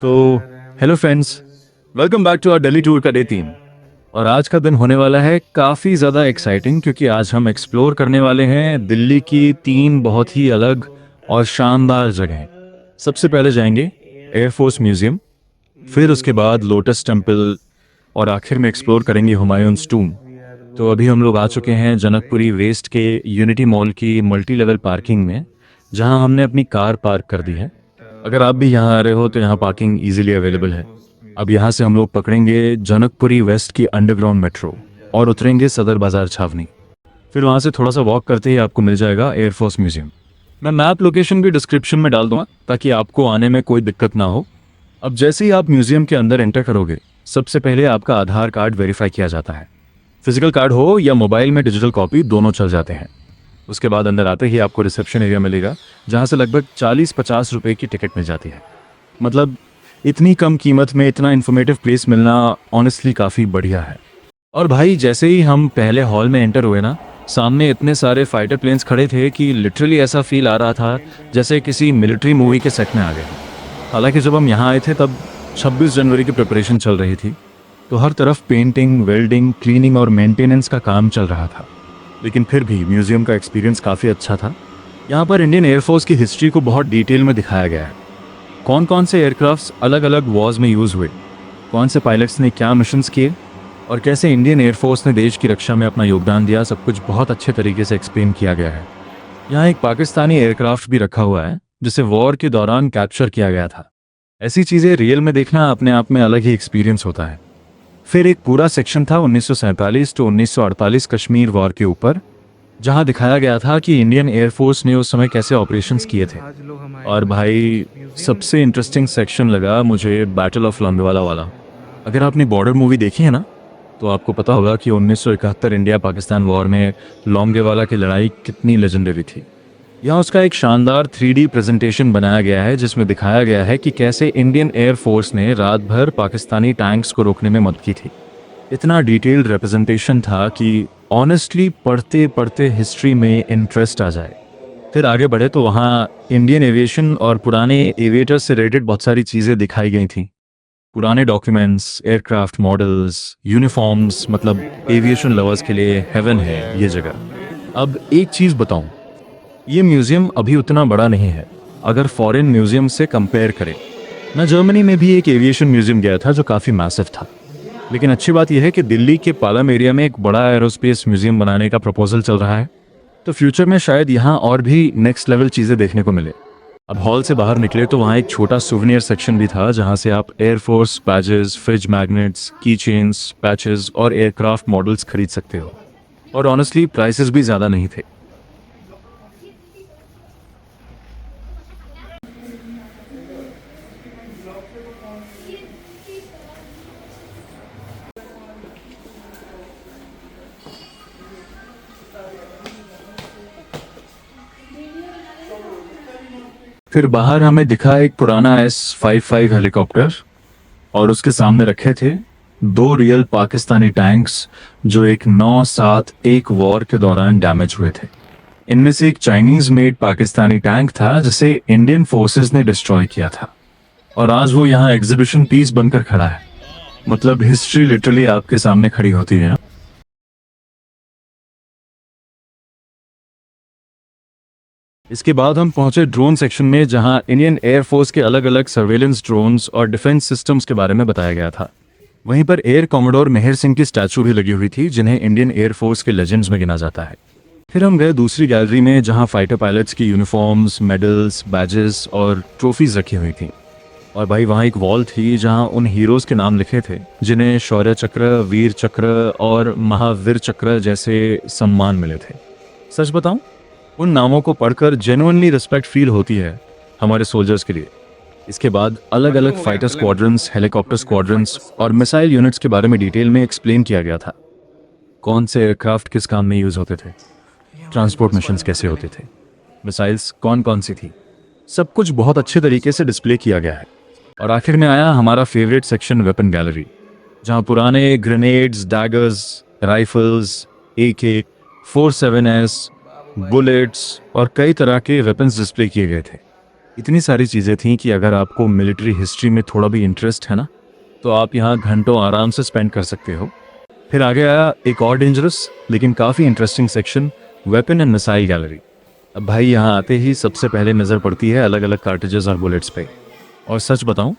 तो hello friends, welcome back to our Delhi tour का day 3। और आज का दिन होने वाला है काफ़ी ज़्यादा एक्साइटिंग, क्योंकि आज हम एक्सप्लोर करने वाले हैं दिल्ली की 3 बहुत ही अलग और शानदार जगहें। सबसे पहले जाएंगे एयरफोर्स म्यूज़ियम, फिर उसके बाद लोटस टेम्पल, और आखिर में एक्सप्लोर करेंगे हुमायूंस टूम। तो अभी हम लोग आ चुके हैं जनकपुरी वेस्ट के यूनिटी मॉल की मल्टी लेवल पार्किंग में, जहां हमने अपनी कार पार्क कर दी है। अगर आप भी यहाँ आ रहे हो तो यहाँ पार्किंग इजीली अवेलेबल है। अब यहाँ से हम लोग पकड़ेंगे जनकपुरी वेस्ट की अंडरग्राउंड मेट्रो और उतरेंगे सदर बाजार छावनी। फिर वहाँ से थोड़ा सा वॉक करते ही आपको मिल जाएगा एयरफोर्स म्यूजियम। मैं मैप लोकेशन भी डिस्क्रिप्शन में डाल दूंगा ताकि आपको आने में कोई दिक्कत ना हो। अब जैसे ही आप म्यूजियम के अंदर एंटर करोगे, सबसे पहले आपका आधार कार्ड वेरीफाई किया जाता है। फिजिकल कार्ड हो या मोबाइल में डिजिटल कॉपी, दोनों चल जाते हैं। उसके बाद अंदर आते ही आपको रिसेप्शन एरिया मिलेगा, जहाँ से लगभग 40-50 रुपए की टिकट मिल जाती है। मतलब इतनी कम कीमत में इतना इन्फॉर्मेटिव प्लेस मिलना ऑनेस्टली काफ़ी बढ़िया है। और भाई, जैसे ही हम पहले हॉल में एंटर हुए ना, सामने इतने सारे फाइटर प्लेन्स खड़े थे कि लिटरली ऐसा फील आ रहा था जैसे किसी मिलिट्री मूवी के सेट में आ गए। हालांकि जब हम यहाँ आए थे तब 26 जनवरी की प्रिपरेशन चल रही थी, तो हर तरफ पेंटिंग, वेल्डिंग, क्लीनिंग और मेंटेनेंस का काम चल रहा था। लेकिन फिर भी म्यूज़ियम का एक्सपीरियंस काफ़ी अच्छा था। यहाँ पर इंडियन एयरफोर्स की हिस्ट्री को बहुत डिटेल में दिखाया गया है। कौन कौन से एयरक्राफ्ट्स अलग अलग वॉर्स में यूज़ हुए, कौन से पायलट्स ने क्या मिशंस किए, और कैसे इंडियन एयरफोर्स ने देश की रक्षा में अपना योगदान दिया, सब कुछ बहुत अच्छे तरीके से एक्सप्लेन किया गया है। यहाँ एक पाकिस्तानी एयरक्राफ्ट भी रखा हुआ है जिसे वॉर के दौरान कैप्चर किया गया था। ऐसी चीज़ें रियल में देखना अपने आप में अलग ही एक्सपीरियंस होता है। फिर एक पूरा सेक्शन था 1947 टू 1948 कश्मीर वॉर के ऊपर, जहां दिखाया गया था कि इंडियन एयरफोर्स ने उस समय कैसे ऑपरेशंस किए थे। और भाई, सबसे इंटरेस्टिंग सेक्शन लगा मुझे बैटल ऑफ लोंगेवाला वाला। अगर आपने बॉर्डर मूवी देखी है ना, तो आपको पता होगा कि 1971 इंडिया पाकिस्तान वॉर में लोंगेवाला की लड़ाई कितनी लेजेंडरी थी। यहाँ उसका एक शानदार 3D प्रेजेंटेशन बनाया गया है, जिसमें दिखाया गया है कि कैसे इंडियन एयरफोर्स ने रात भर पाकिस्तानी टैंक्स को रोकने में मदद की थी। इतना डिटेल्ड रिप्रेजेंटेशन था कि ऑनेस्टली पढ़ते पढ़ते हिस्ट्री में इंटरेस्ट आ जाए। फिर आगे बढ़े तो वहाँ इंडियन एविएशन और पुराने एविएटर्स से रिलेटेड बहुत सारी चीज़ें दिखाई गई थी। पुराने डॉक्यूमेंट्स, एयरक्राफ्ट मॉडल्स, यूनिफॉर्म्स, मतलब एविएशन लवर्स के लिए हेवन है ये जगह। अब एक चीज़ बताऊँ, ये म्यूज़ियम अभी उतना बड़ा नहीं है अगर फॉरेन म्यूज़ियम से कंपेयर करें। मैं जर्मनी में भी एक एविएशन म्यूज़ियम गया था जो काफ़ी मैसिव था। लेकिन अच्छी बात यह है कि दिल्ली के पालम एरिया में एक बड़ा एरोस्पेस म्यूज़ियम बनाने का प्रपोजल चल रहा है, तो फ्यूचर में शायद यहाँ और भी नेक्स्ट लेवल चीज़ें देखने को मिले। अब हॉल से बाहर निकले तो वहाँ एक छोटा सुवेनियर सेक्शन भी था, जहाँ से आप एयरफोर्स बैजेस, फ्रिज मैग्नेट्स, की चेन्स, पैचेस और एयरक्राफ्ट मॉडल्स खरीद सकते हो। और ऑनेस्टली प्राइसेस भी ज़्यादा नहीं थे। फिर बाहर हमें दिखा एक पुराना S-55 हेलीकॉप्टर, और उसके सामने रखे थे 2 रियल पाकिस्तानी टैंक्स जो एक 971 वॉर के दौरान डैमेज हुए थे। इनमें से एक चाइनीज मेड पाकिस्तानी टैंक था जिसे इंडियन फोर्सेस ने डिस्ट्रॉय किया था, और आज वो यहाँ एग्जीबिशन पीस बनकर खड़ा है। मतलब हिस्ट्री लिटरली आपके सामने खड़ी होती है। इसके बाद हम पहुंचे ड्रोन सेक्शन में, जहां इंडियन एयरफोर्स के अलग अलग सर्वेलेंस ड्रोन्स और डिफेंस सिस्टम्स के बारे में बताया गया था। वहीं पर एयर कॉमोडोर मेहर सिंह की स्टैचू भी लगी हुई थी, जिन्हें इंडियन एयरफोर्स के लेजेंड्स में गिना जाता है। फिर हम गए दूसरी गैलरी में, जहां फाइटर पायलट्स की यूनिफॉर्म्स, मेडल्स, बैजेस और ट्रॉफीज रखी हुई थी। और भाई, वहाँ एक वॉल थी जहाँ उन हीरोज़ के नाम लिखे थे जिन्हें शौर्य चक्र, वीर चक्र और महावीर चक्र जैसे सम्मान मिले थे। सच बताऊं, उन नामों को पढ़कर जेन्युइनली रिस्पेक्ट फील होती है हमारे सोल्जर्स के लिए। इसके बाद अलग अलग फाइटर स्क्वाड्रंस, हेलीकॉप्टर स्क्वाड्रंस और मिसाइल यूनिट्स के बारे में डिटेल में एक्सप्लेन किया गया था। कौन से एयरक्राफ्ट किस काम में यूज़ होते थे, ट्रांसपोर्ट मिशंस कैसे होते थे, मिसाइल्स कौन कौन सी थी, सब कुछ बहुत अच्छे तरीके से डिस्प्ले किया गया है। और आखिर में आया हमारा फेवरेट सेक्शन, वेपन गैलरी, जहाँ पुराने grenades, daggers, rifles, AK-47S, bullets और कई तरह के वेपन्स डिस्प्ले किए गए थे। इतनी सारी चीज़ें थीं कि अगर आपको मिलिट्री हिस्ट्री में थोड़ा भी इंटरेस्ट है ना, तो आप यहाँ घंटों आराम से स्पेंड कर सकते हो। फिर आगे आया एक और डेंजरस लेकिन काफ़ी interesting section, weapon and missile gallery. अब भाई यहाँ आते ही सबसे पहले नज़र पड़ती है अलग अलग कार्ट्रिजेस और बुलेट्स पे। और सच बताऊँ,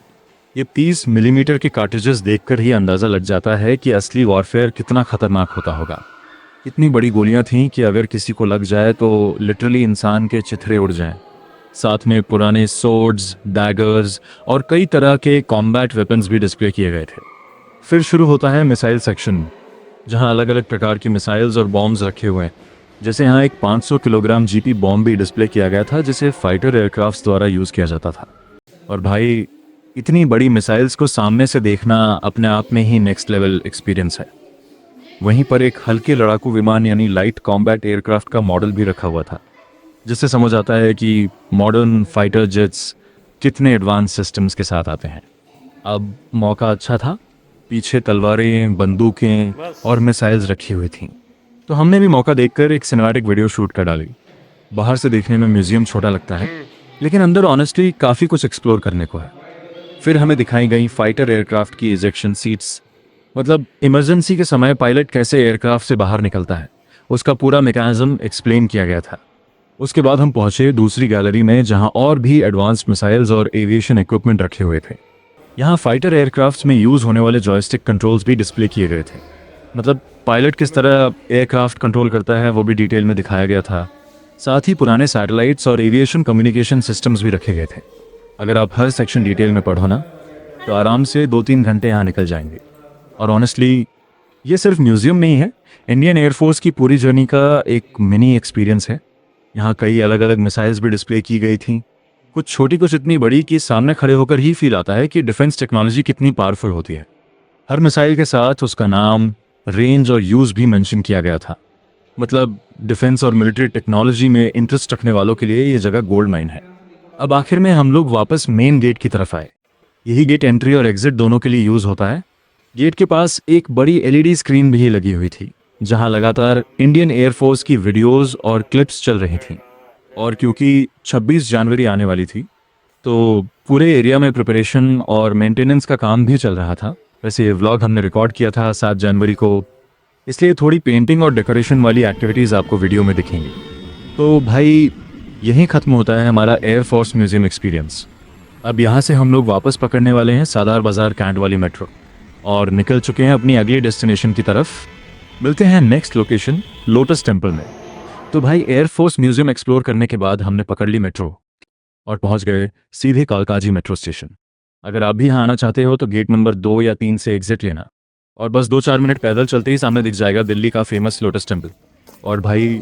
ये 30 मिलीमीटर के कार्ट्रिजेस देखकर ही अंदाज़ा लग जाता है कि असली वॉरफेयर कितना ख़तरनाक होता होगा। इतनी बड़ी गोलियां थीं कि अगर किसी को लग जाए तो लिटरली इंसान के चिथड़े उड़ जाएं। साथ में पुराने सोर्ड्स, डैगर्स और कई तरह के कॉम्बैट वेपन्स भी डिस्प्ले किए गए थे। फिर शुरू होता है मिसाइल सेक्शन, जहां अलग अलग प्रकार की मिसाइल्स और बॉम्ब्स रखे हुए हैं। जैसे यहाँ एक 500 किलोग्राम जीपी बॉम्ब भी डिस्प्ले किया गया था, जिसे फाइटर एयरक्राफ्ट्स द्वारा यूज़ किया जाता था। और भाई, इतनी बड़ी मिसाइल्स को सामने से देखना अपने आप में ही नेक्स्ट लेवल एक्सपीरियंस है। वहीं पर एक हल्के लड़ाकू विमान यानी लाइट कॉम्बैट एयरक्राफ्ट का मॉडल भी रखा हुआ था, जिससे समझ आता है कि मॉडर्न फाइटर जेट्स कितने एडवांस सिस्टम्स के साथ आते हैं। अब मौका अच्छा था, पीछे तलवारें, बंदूकें और मिसाइल्स रखी हुई थीं, तो हमने भी मौका देखकर एक सिनेमैटिक वीडियो शूट कर डाली। बाहर से देखने में म्यूजियम छोटा लगता है, लेकिन अंदर ऑनेस्टली काफ़ी कुछ एक्सप्लोर करने को है। फिर हमें दिखाई गई फाइटर एयरक्राफ्ट की इजेक्शन सीट्स, मतलब इमरजेंसी के समय पायलट कैसे एयरक्राफ्ट से बाहर निकलता है, उसका पूरा मैकेनिज्म एक्सप्लेन किया गया था। उसके बाद हम पहुंचे दूसरी गैलरी में, जहां और भी एडवांस्ड मिसाइल्स और एविएशन इक्विपमेंट रखे हुए थे। यहाँ फाइटर एयरक्राफ्ट्स में यूज़ होने वाले जॉयस्टिक कंट्रोल्स भी डिस्प्ले किए गए थे, मतलब पायलट किस तरह एयरक्राफ्ट कंट्रोल करता है वो भी डिटेल में दिखाया गया था। साथ ही पुराने सैटेलाइट्स और एविएशन कम्युनिकेशन सिस्टम्स भी रखे गए थे। अगर आप हर सेक्शन डिटेल में पढ़ो ना, तो आराम से 2-3 घंटे यहाँ निकल जाएंगे। और ऑनेस्टली ये सिर्फ म्यूज़ियम में ही है, इंडियन एयरफोर्स की पूरी जर्नी का एक मिनी एक्सपीरियंस है। यहाँ कई अलग अलग मिसाइल्स भी डिस्प्ले की गई थी, कुछ छोटी कुछ इतनी बड़ी कि सामने खड़े होकर ही फील आता है कि डिफेंस टेक्नोलॉजी कितनी पावरफुल होती है। हर मिसाइल के साथ उसका नाम, रेंज और यूज़ भी मेंशन किया गया था। मतलब डिफेंस और मिलिट्री टेक्नोलॉजी में इंटरेस्ट रखने वालों के लिए ये जगह गोल्ड माइन है। अब आखिर में हम लोग वापस मेन गेट की तरफ आए। यही गेट एंट्री और एग्जिट दोनों के लिए यूज़ होता है। गेट के पास एक बड़ी एलईडी स्क्रीन भी लगी हुई थी, जहां लगातार इंडियन एयरफोर्स की वीडियोस और क्लिप्स चल रही थीं। और क्योंकि 26 जनवरी आने वाली थी, तो पूरे एरिया में प्रिपरेशन और मेंटेनेंस का काम भी चल रहा था। वैसे ये व्लॉग हमने रिकॉर्ड किया था 7 जनवरी को, इसलिए थोड़ी पेंटिंग और डेकोरेशन वाली एक्टिविटीज़ आपको वीडियो में दिखेंगी। तो भाई, यहीं ख़त्म होता है हमारा एयरफोर्स म्यूज़ियम एक्सपीरियंस। अब यहाँ से हम लोग वापस पकड़ने वाले हैं सादार बाज़ार कैंट वाली मेट्रो और निकल चुके हैं अपनी अगली डेस्टिनेशन की तरफ। मिलते हैं नेक्स्ट लोकेशन लोटस टेम्पल में। तो भाई, एयरफोर्स म्यूज़ियम एक्सप्लोर करने के बाद हमने पकड़ ली मेट्रो और पहुँच गए सीधे कालकाजी मेट्रो स्टेशन। अगर आप भी यहाँ आना चाहते हो तो गेट नंबर 2 या 3 से एग्जिट लेना, और बस 2-4 मिनट पैदल चलते ही सामने दिख जाएगा दिल्ली का फेमस लोटस टेम्पल। और भाई,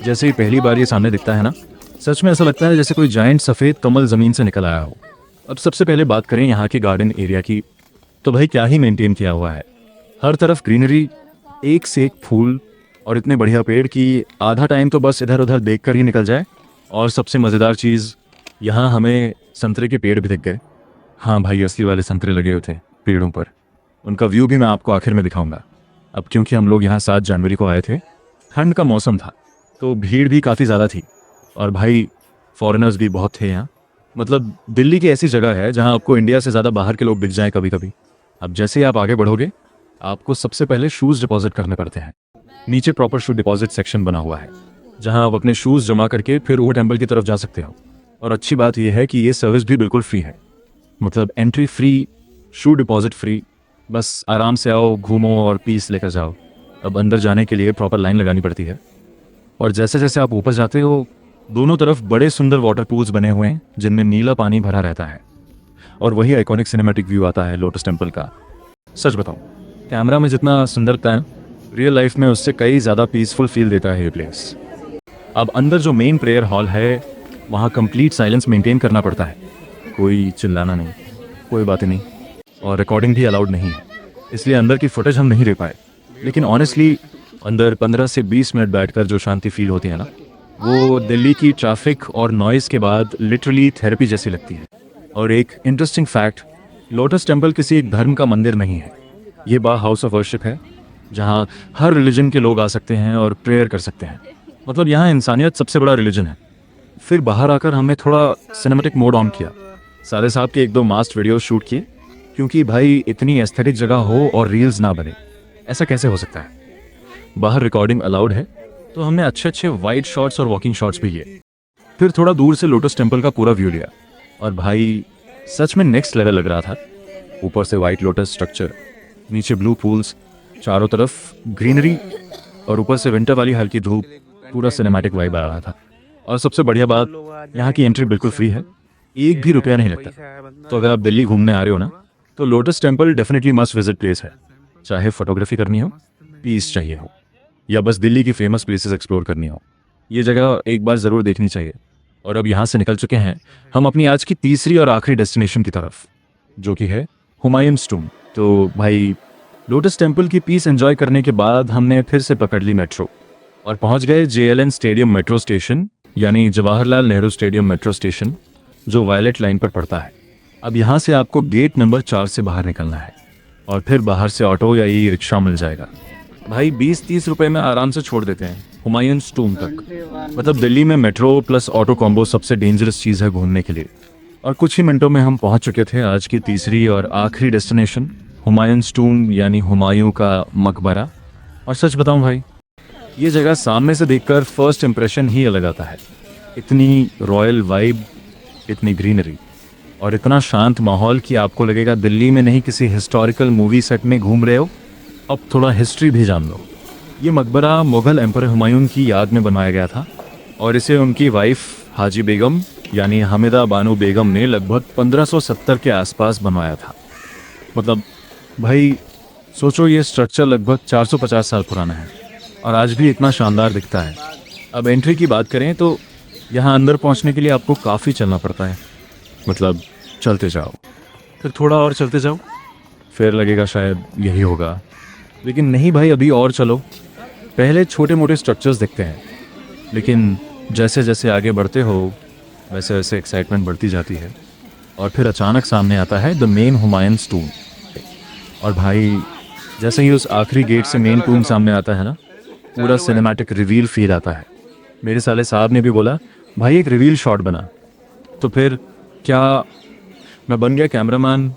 जैसे ही पहली बार ये सामने दिखता है ना, सच में ऐसा लगता है जैसे कोई जायंट सफ़ेद कमल ज़मीन से निकल आया हो। अब सबसे पहले बात करें यहाँ के गार्डन एरिया की, तो भाई क्या ही मेंटेन किया हुआ है। हर तरफ ग्रीनरी, एक से एक फूल और इतने बढ़िया पेड़ कि आधा टाइम तो बस इधर उधर देख कर ही निकल जाए। और सबसे मज़ेदार चीज़, यहाँ हमें संतरे के पेड़ भी दिख गए। हाँ भाई, असली वाले संतरे लगे हुए थे पेड़ों पर। उनका व्यू भी मैं आपको आखिर में दिखाऊंगा। अब क्योंकि हम लोग यहाँ 7 जनवरी को आए थे, ठंड का मौसम था, तो भीड़ भी काफ़ी ज़्यादा थी। और भाई, फॉरेनर्स भी बहुत थे यहाँ। मतलब दिल्ली की ऐसी जगह है जहाँ आपको इंडिया से ज़्यादा बाहर के लोग दिख जाएँ कभी कभी। अब जैसे ही आप आगे बढ़ोगे, आपको सबसे पहले शूज़ डिपॉजिट करने पड़ते हैं। नीचे प्रॉपर शू डिपॉजिट सेक्शन बना हुआ है, जहाँ आप अपने शूज़ जमा करके फिर वो टेम्पल की तरफ जा सकते हो। और अच्छी बात यह है कि ये सर्विस भी बिल्कुल फ्री है, मतलब एंट्री फ्री, शू डिपॉजिट फ्री। बस आराम से आओ, घूमो और पीस लेकर जाओ। अब अंदर जाने के लिए प्रॉपर लाइन लगानी पड़ती है। और जैसे जैसे आप ऊपर जाते हो, दोनों तरफ बड़े सुंदर वाटर पूल्स बने हुए हैं जिनमें नीला पानी भरा रहता है, और वही आइकॉनिक सिनेमैटिक व्यू आता है लोटस टेम्पल का। सच बताऊं, कैमरा में जितना सुंदरता है, रियल लाइफ में उससे कई ज़्यादा पीसफुल फील देता है ये प्लेस। अब अंदर जो मेन प्रेयर हॉल है, वहाँ कंप्लीट साइलेंस मेंटेन करना पड़ता है। कोई चिल्लाना नहीं, कोई बातें नहीं, और रिकॉर्डिंग भी अलाउड नहीं है, इसलिए अंदर की फुटेज हम नहीं ले पाए। लेकिन ऑनेस्टली अंदर 15 से 20 मिनट बैठकर जो शांति फील होती है ना, वो दिल्ली की ट्रैफिक और नॉइज़ के बाद लिटरली थेरेपी जैसी लगती है। और एक इंटरेस्टिंग फैक्ट, लोटस टेम्पल किसी एक धर्म का मंदिर नहीं है, ये बा हाउस ऑफ वर्शिप है, जहाँ हर रिलीजन के लोग आ सकते हैं और प्रेयर कर सकते हैं। मतलब यहाँ इंसानियत सबसे बड़ा रिलीजन है। फिर बाहर आकर हमने थोड़ा सिनेमैटिक मोड ऑन किया, साले साहब के 1-2 मास्ट वीडियो शूट किए, क्योंकि भाई इतनी एस्थेटिक जगह हो और रील्स ना बने, ऐसा कैसे हो सकता है। बाहर रिकॉर्डिंग अलाउड है, तो हमने अच्छे अच्छे वाइड शॉट्स और वॉकिंग शॉट्स भी किए। फिर थोड़ा दूर से लोटस टेम्पल का पूरा व्यू लिया, और भाई सच में नेक्स्ट लेवल लग रहा था। ऊपर से वाइट लोटस स्ट्रक्चर, नीचे ब्लू पूल्स, चारों तरफ ग्रीनरी, और ऊपर से विंटर वाली हल्की धूप, पूरा सिनेमैटिक वाइब आ रहा था। और सबसे बढ़िया बात, यहाँ की एंट्री बिल्कुल फ्री है, 1 भी रुपया नहीं लगता। तो अगर आप दिल्ली घूमने आ रहे हो ना, तो lotus temple definitely must visit place है। चाहे फोटोग्राफी करनी हो, पीस चाहिए हो, या बस दिल्ली की फेमस प्लेसेस एक्सप्लोर करनी हो, ये जगह एक बार ज़रूर देखनी चाहिए। और अब यहाँ से निकल चुके हैं हम अपनी आज की तीसरी और आखिरी डेस्टिनेशन की तरफ, जो कि है हुमायूंस टूम। तो भाई लोटस टेम्पल की पीस एंजॉय करने के बाद हमने फिर से पकड़ ली मेट्रो और पहुँच गए JLN स्टेडियम मेट्रो स्टेशन, यानी Jawaharlal Nehru stadium metro station, जो वायलेट लाइन पर पड़ता है। अब यहाँ से आपको गेट नंबर 4 से बाहर निकलना है, और फिर बाहर से ऑटो या ई रिक्शा मिल जाएगा। भाई 20-30 रुपए में आराम से छोड़ देते हैं हुमायूंस टूम तक। मतलब दिल्ली में मेट्रो प्लस ऑटो कॉम्बो सबसे डेंजरस चीज़ है घूमने के लिए। और कुछ ही मिनटों में हम पहुंच चुके थे आज की तीसरी और आखिरी डेस्टिनेशन, हुमायूंस टूम, यानी हुमायूं का मकबरा। और सच बताऊं भाई, ये जगह सामने से देखकर फर्स्ट इम्प्रेशन ही अलग आता है। इतनी रॉयल वाइब, इतनी ग्रीनरी और इतना शांत माहौल कि आपको लगेगा दिल्ली में नहीं किसी हिस्टोरिकल मूवी सेट में घूम रहे हो। अब थोड़ा हिस्ट्री भी जान लो। ये मकबरा मुग़ल एम्पर हुमायूं की याद में बनाया गया था, और इसे उनकी वाइफ हाजी बेगम यानी हमिदा बानो बेगम ने लगभग 1570 के आसपास बनवाया था। मतलब भाई सोचो, ये स्ट्रक्चर लगभग 450 साल पुराना है और आज भी इतना शानदार दिखता है। अब एंट्री की बात करें तो यहाँ अंदर पहुँचने के लिए आपको काफ़ी चलना पड़ता है। मतलब चलते जाओ, फिर थोड़ा और चलते जाओ, फिर लगेगा शायद यही होगा, लेकिन नहीं भाई, अभी और चलो। पहले छोटे मोटे स्ट्रक्चर्स दिखते हैं, लेकिन जैसे जैसे आगे बढ़ते हो वैसे वैसे एक्साइटमेंट बढ़ती जाती है, और फिर अचानक सामने आता है द मेन हुमायूंस टूम। और भाई जैसे ही उस आखिरी गेट से मेन टूम सामने आता है ना, पूरा सिनेमैटिक रिवील फील आता है। मेरे साले साहब ने भी बोला भाई एक रिवील शॉट बना, तो फिर क्या, मैं बन गया कैमरामैन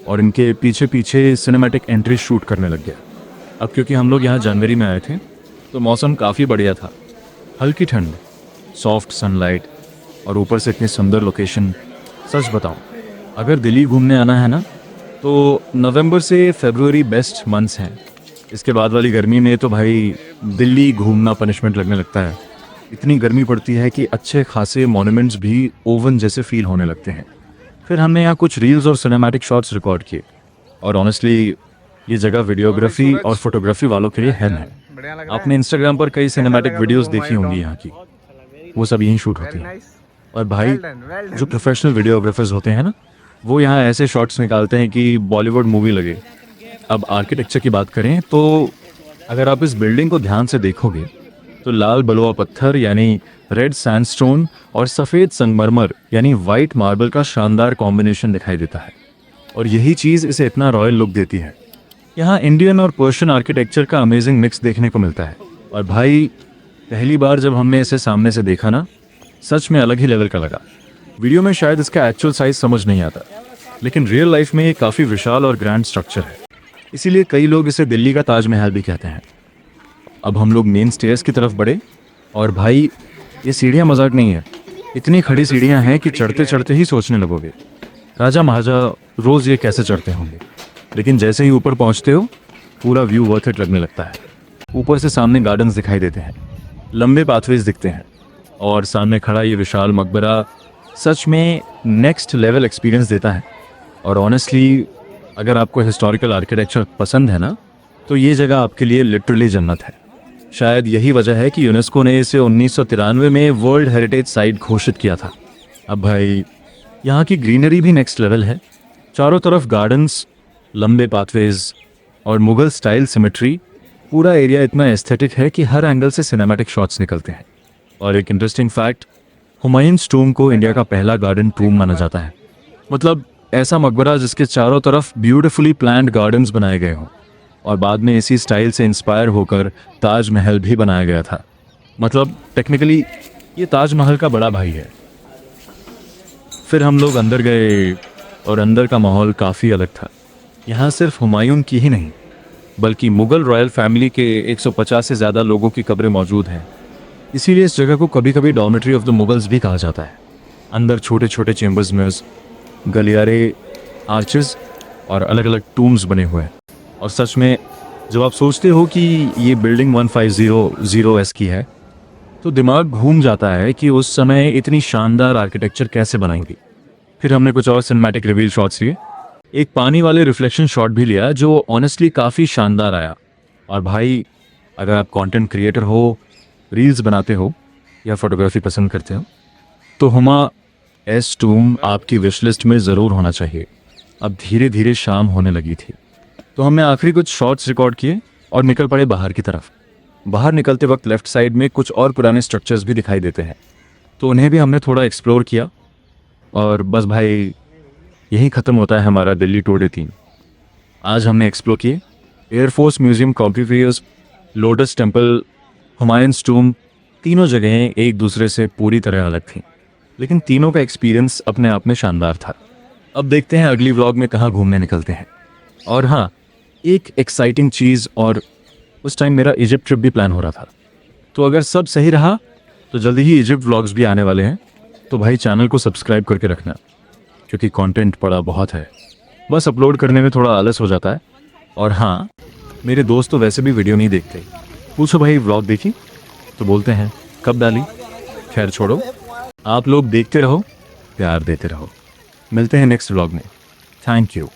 और इनके पीछे पीछे सिनेमैटिक एंट्री शूट करने लग गया। अब क्योंकि हम लोग यहाँ जनवरी में आए थे, तो मौसम काफ़ी बढ़िया था, हल्की ठंड, सॉफ्ट सनलाइट, और ऊपर से इतनी सुंदर लोकेशन। सच बताऊँ, अगर दिल्ली घूमने आना है ना, तो नवंबर से फरवरी बेस्ट मंथ्स हैं। इसके बाद वाली गर्मी में तो भाई दिल्ली घूमना पनिशमेंट लगने लगता है। इतनी गर्मी पड़ती है कि अच्छे खासे मॉन्यूमेंट्स भी ओवन जैसे फील होने लगते हैं। फिर हमने यहाँ कुछ रील्स और सिनेमैटिक शॉट्स रिकॉर्ड किए, और ऑनेस्टली ये जगह वीडियोग्राफी और फोटोग्राफी वालों के लिए हेल है। आपने इंस्टाग्राम पर कई सिनेमैटिक वीडियोस देखी होंगी यहाँ की, वो सब यहीं शूट होती हैं। और भाई जो प्रोफेशनल वीडियोग्राफर्स होते हैं ना, वो यहाँ ऐसे शॉट्स निकालते हैं कि बॉलीवुड मूवी लगे। अब आर्किटेक्चर की बात करें तो अगर आप इस बिल्डिंग को ध्यान से देखोगे तो लाल बलुआ पत्थर यानी रेड सैंडस्टोन और सफ़ेद संगमरमर यानी वाइट मार्बल का शानदार कॉम्बिनेशन दिखाई देता है, और यही चीज़ इसे इतना रॉयल लुक देती है। यहाँ इंडियन और पर्शियन आर्किटेक्चर का अमेजिंग मिक्स देखने को मिलता है। और भाई पहली बार जब हमने इसे सामने से देखा ना, सच में अलग ही लेवल का लगा। वीडियो में शायद इसका एक्चुअल साइज समझ नहीं आता, लेकिन रियल लाइफ में ये काफ़ी विशाल और ग्रैंड स्ट्रक्चर है, इसीलिए कई लोग इसे दिल्ली का ताजमहल भी कहते हैं। अब हम लोग मेन स्टेयर्स की तरफ बढ़े, और भाई ये सीढ़ियाँ मजाक नहीं है, इतनी खड़ी सीढ़ियाँ हैं कि चढ़ते चढ़ते ही सोचने लगोगे राजा महाराजा रोज़ ये कैसे चढ़ते होंगे। लेकिन जैसे ही ऊपर पहुँचते हो पूरा व्यू वर्थ इट लगने लगता है। ऊपर से सामने गार्डन्स दिखाई देते हैं, लंबे पाथवेज दिखते हैं, और सामने खड़ा ये विशाल मकबरा सच में नेक्स्ट लेवल एक्सपीरियंस देता है। और ऑनेस्टली अगर आपको हिस्टोरिकल आर्किटेक्चर पसंद है ना, तो ये जगह आपके लिए लिटरली जन्नत है। शायद यही वजह है कि यूनेस्को ने इसे 1993 में वर्ल्ड हेरिटेज साइट घोषित किया था। अब भाई यहाँ की ग्रीनरी भी नेक्स्ट लेवल है, चारों तरफ गार्डन्स, लंबे पाथवेज और मुगल स्टाइल सिमेट्री। पूरा एरिया इतना एस्थेटिक है कि हर एंगल से सिनेमैटिक शॉट्स निकलते हैं। और एक इंटरेस्टिंग फैक्ट, हुमायूंस टूम को इंडिया का पहला गार्डन टूम माना जाता है। मतलब ऐसा मकबरा जिसके चारों तरफ ब्यूटीफुली प्लान्ड गार्डन्स बनाए गए हों, और बाद में इसी स्टाइल से इंस्पायर होकर ताजमहल भी बनाया गया था। मतलब टेक्निकली ये ताजमहल का बड़ा भाई है। फिर हम लोग अंदर गए और अंदर का माहौल काफ़ी अलग था। यहाँ सिर्फ हुमायूं की ही नहीं बल्कि मुग़ल रॉयल फैमिली के 150 से ज़्यादा लोगों की कब्रें मौजूद हैं। इसीलिए इस जगह को कभी कभी डॉर्मेट्री ऑफ द मुगल्स भी कहा जाता है। अंदर छोटे छोटे चेम्बर्स में गलियारे, आर्चेस और अलग अलग टूम्स बने हुए हैं। और सच में जब आप सोचते हो कि ये बिल्डिंग 1500 की है तो दिमाग घूम जाता है कि उस समय इतनी शानदार आर्किटेक्चर कैसे बनाई। फिर हमने कुछ और सिनेमैटिक रिवील शॉट्स लिए, एक पानी वाले रिफ्लेक्शन शॉट भी लिया जो ऑनेस्टली काफ़ी शानदार आया। और भाई अगर आप कंटेंट क्रिएटर हो, रील्स बनाते हो या फोटोग्राफी पसंद करते हो तो हुमा एस टूम आपकी विश लिस्ट में ज़रूर होना चाहिए। अब धीरे धीरे शाम होने लगी थी तो हमने आखिरी कुछ शॉट्स रिकॉर्ड किए और निकल पड़े बाहर की तरफ। बाहर निकलते वक्त लेफ़्ट साइड में कुछ और पुराने स्ट्रक्चर्स भी दिखाई देते हैं तो उन्हें भी हमने थोड़ा एक्सप्लोर किया। और बस भाई यही ख़त्म होता है हमारा दिल्ली टूर डे 3। आज हमने एक्सप्लोर किए air force museum, कॉम्प्यूटर्स, lotus temple, Humayun's टूम। तीनों जगहें एक दूसरे से पूरी तरह अलग थीं लेकिन तीनों का एक्सपीरियंस अपने आप में शानदार था। अब देखते हैं अगली व्लॉग में कहाँ घूमने निकलते हैं। और हाँ, एक एक्साइटिंग चीज़, और उस टाइम मेरा इजिप्ट ट्रिप भी प्लान हो रहा था तो अगर सब सही रहा तो जल्दी ही इजिप्ट व्लॉग्स भी आने वाले हैं। तो भाई चैनल को सब्सक्राइब करके रखना क्योंकि कंटेंट पड़ा बहुत है, बस अपलोड करने में थोड़ा आलस हो जाता है। और हाँ, मेरे दोस्त तो वैसे भी वीडियो नहीं देखते, पूछो भाई व्लॉग देखी तो बोलते हैं कब डाली। खैर छोड़ो, आप लोग देखते रहो, प्यार देते रहो। मिलते हैं नेक्स्ट व्लॉग में। Thank you.